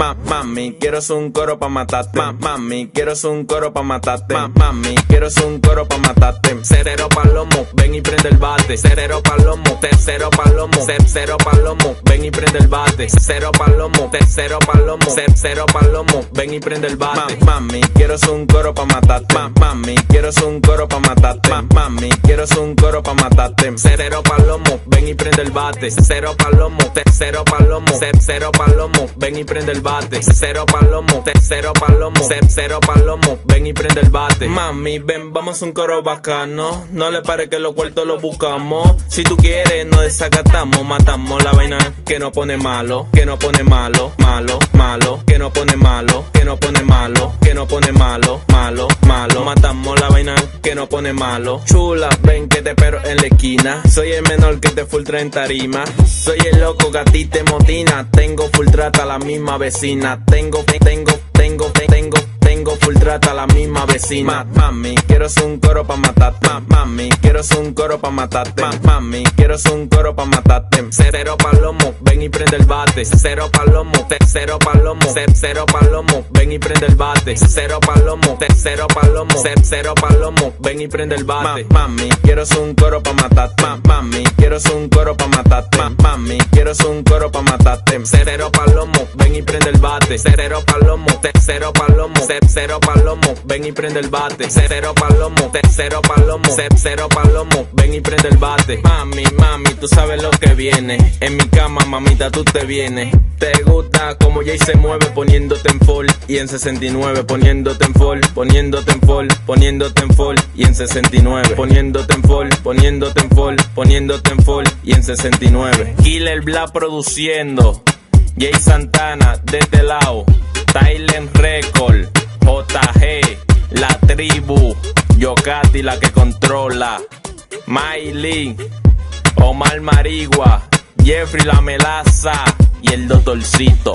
Mami, quiero un coro pa' matarte. Mami, quiero un coro pa' matarte. Mami, quiero un coro pa' matarte. Cero palomo, ven y prende el bate. Cero palomo, tercero palomo. Cero palomo, ven y prende el bate. Cero palomo, tercero palomo. Cero palomo, ven y prende el bate. Mami, quiero un coro pa' matarte. Mami, quiero un coro pa' matarte. Mami, quiero un coro pa' matarte. Cero palomo, ven y prende el bate. Cero palomo, cero palomo. Cero palomo, ven y prende el bate. Cero palomo, cero palomo. Cero palomo, ven y prende el bate. Mami, ven, vamos a un coro bacano. No le pare que los cuartos los buscamos. Si tú quieres, nos desacatamos. Matamos la vaina que no pone malo. Que no pone malo, malo, malo. Que no pone malo, que no pone malo. Que no pone malo, malo, malo. Matamos la vaina que no pone malo. Chula, ven que te espero en la esquina. Soy el menor que te full trae en tarima. Soy el loco que a ti te motina. Tengo full trata la misma vecina. Tengo full trata la misma vecina. Mami, quiero un coro pa' matarte. Mami, quiero un coro pa' matarte. Mami, quiero un coro pa' matarte. Cero palomo, ven y prende el bate. Cero palomo, cero palomo. Cero palomo, ven y prende el bate. Cero palomo, cero palomo. Cero palomo, ven y prende el bate. Mami, quiero un coro pa' matarte. Mami, quiero un coro pa' matarte. Mami, quiero un coro pa' matarte. Cero palomo, ven y prende el bate. Cero palomo, cero palomo. Cero palomo, ven y prende el bate. Cero palomo, cero palomo. Cero palomo, ven y prende el bate. Mami, tú sabes lo que viene. En mi cama, mamita, tú te vienes. Te gusta como Jay se mueve poniéndote en fall. Y en 69 poniéndote en fall. Poniéndote en fall, poniéndote en fall. Y en 69 poniéndote en fall. Poniéndote en fall, poniéndote en fall. Y en 69 Killer Black produciendo. Jay Santana de este lado. Thailand Record. JG, la tribu, Yocati la que controla, Maylin, Omar Marigua, Jeffrey la melaza y el doctorcito.